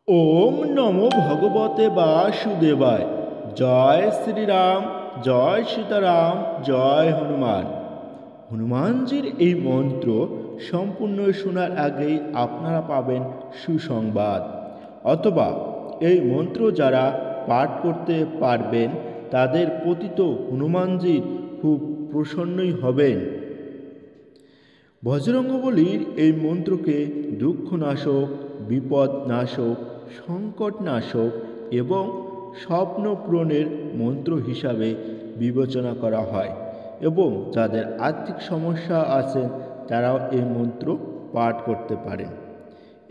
ওম নমো ভগবতে বাসুদেবায়। জয় শ্রীরাম, জয় সীতারাম, জয় হনুমান। হনুমানজির এই মন্ত্র সম্পূর্ণ শোনার আগেই আপনারা পাবেন সুসংবাদ, অথবা এই মন্ত্র যারা পাঠ করতে পারবেন তাদের প্রতি তো হনুমানজির খুব প্রসন্নই হবেন। বজরঙ্গবলীর এই মন্ত্রকে দুঃখনাশক, বিপদনাশক, সংকটনাশক এবং স্বপ্ন পূরণের মন্ত্র হিসাবে বিবেচনা করা হয় এবং যাদের আর্থিক সমস্যা আছে তারাও এই মন্ত্র পাঠ করতে পারেন।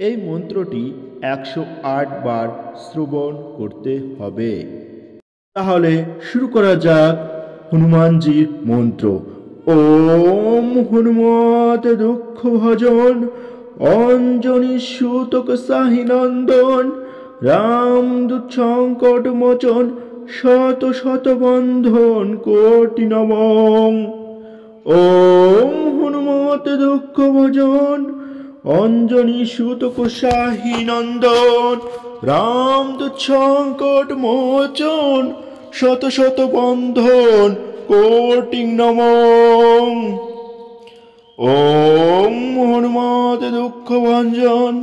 এই মন্ত্রটি 108 বার শ্রবণ করতে হবে। তাহলে শুরু করা যাক হনুমানজির মন্ত্র। ওম হনুমত দুঃখ ভজন অঞ্জনী সুতক সাহি নন্দন রামদূত সংকট মোচন শত শত বন্ধন কোটি নমঃ। ওম হনুমত দুঃখ ভজন অঞ্জনী সুতক সাহি নন্দন রামদূত সংকট মোচন শত শত বন্ধন কোটি নমঃ। ওম হনুমত দুঃখ ভঞ্জন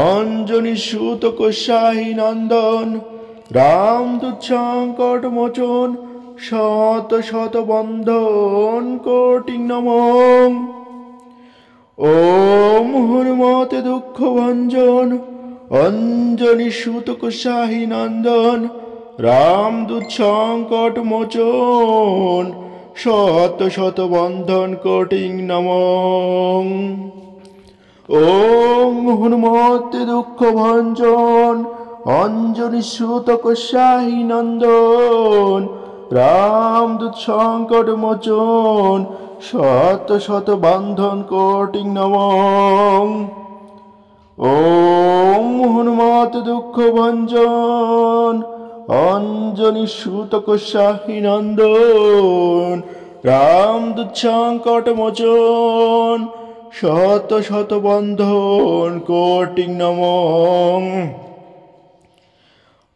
অঞ্জনী সুতক সাহি নন্দন রামদূত সংকট মোচন শত শত বন্ধন কোটি নমঃ। ওম হনুমত দুঃখ ভঞ্জন অঞ্জনী সুতক সাহি নন্দন রামদূত সংকট মোচন শত শত বন্ধন কোটি নমঃ। ওম হনুমত দুঃখ ভঞ্জন অঞ্জনী সুতক সাহি নন্দন রামদূত সংকট মোচন শত শত বন্ধন কোটি নমঃ। ওম হনুমত দুঃখ ভঞ্জন অঞ্জনী সুতক সাহি নন্দন রামদূত সংকট মোচন শত শত বন্ধন কোটি নমঃ।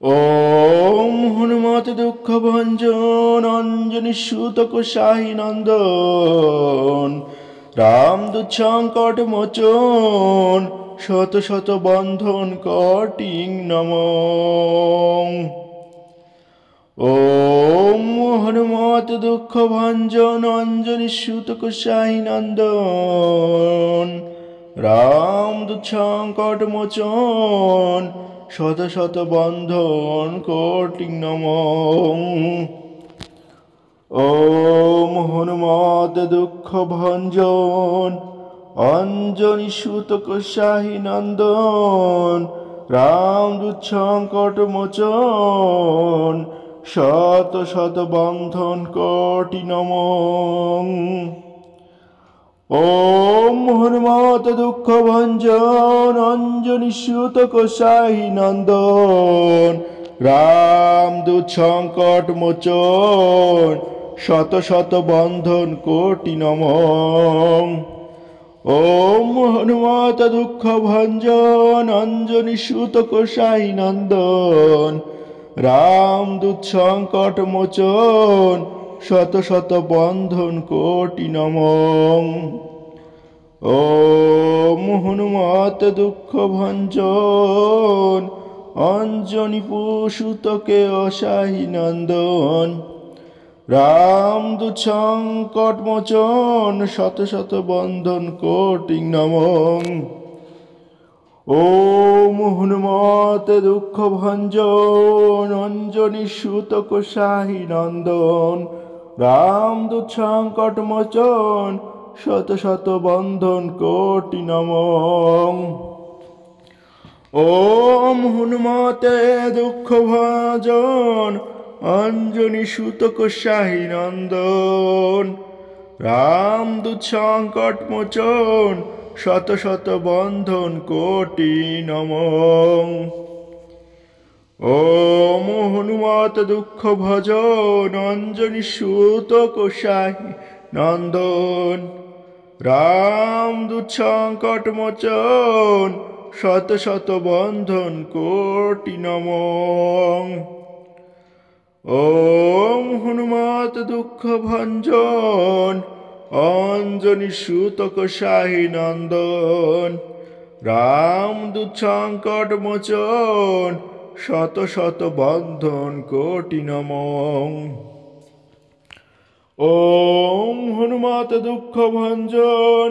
ওম হনুমত দুঃখ ভঞ্জন অঞ্জনী সুতক সাহি নন্দন রামদূত সংকট মোচন শত শত বন্ধন কোটি নমঃ। ওম হনুমত দুঃখ ভঞ্জন অঞ্জনী সুতক সাহি নন্দন রামদূত সংকট মোচন শত শত বন্ধন কোটি নমঃ। ওম হনুমত দুঃখ ভঞ্জন অঞ্জনী সুতক সাহি নন্দন রামদূত সংকট মোচন শত শত বন্ধন কোটি নমঃ। ওম হনুমত দুঃখ ভঞ্জন অঞ্জনী সুতক সাহি নন্দন রামদূত সংকট মোচন শত শত বন্ধন কোটি নমঃ। ওম হনুমত দুঃখ ভঞ্জন অঞ্জনী সুতক সাহি নন্দন রামদূত সংকট মোচন শত শত বন্ধন কোটি নমঃ। ওম হনুমত দুঃখ ভঞ্জন অঞ্জনী সুতকে অসাহি নন্দন রামদূত সংকট মোচন শত শত বন্ধন কোটি নমঃ। ওম হনুমত দুঃখ ভঞ্জন অঞ্জনী সুতক সাহি নন্দন রামদূত সংকট মোচন শত শত বন্ধন কোটি নমঃ। ওম হনুমতে দুঃখ ভঞ্জন অঞ্জনী সুতক সাহি নন্দন রামদূত সংকট মোচন শত শত বন্ধন কোটি নমঃ। ওম হনুমত দুঃখ ভজন অঞ্জনী সুতক সাহি নন্দন রামদূত সংকট মোচন শত শত বন্ধন কোটি নমঃ। ওম হনুমত দুঃখ ভঞ্জন অঞ্জনী সুতক শাহী নন্দন, রামদূত সংকট মোচন শত শত বন্ধন কোটি নমঃ। ওম হনুমত দুঃখ ভঞ্জন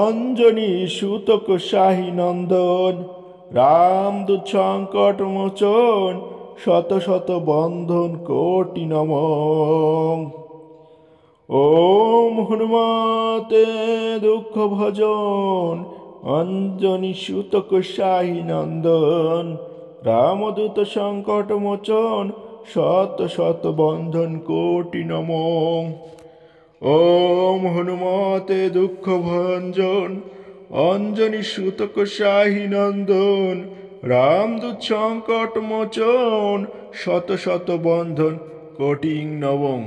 অঞ্জনী সুতক শাহী নন্দন, রামদূত সংকট মোচন শত শত বন্ধন কোটি নমঃ। ওম হনুমতে দুঃখ ভজন অঞ্জনী সুতক শাহী নন্দন, রামদূত সংকট মোচন শত শত বন্ধন কোটি নমঃ। ওম হনুমতে দুঃখ ভঞ্জন অঞ্জনী সুতক শাহী নন্দন, রামদূত সংকট মোচন শত শত বন্ধন কোটি নমঃ।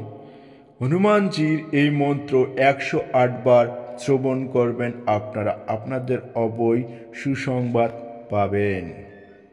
হনুমানজির এই মন্ত্র 108 বার শ্রবণ করবেন, আপনারা আপনাদের অবৈ সুসংবাদ পাবেন।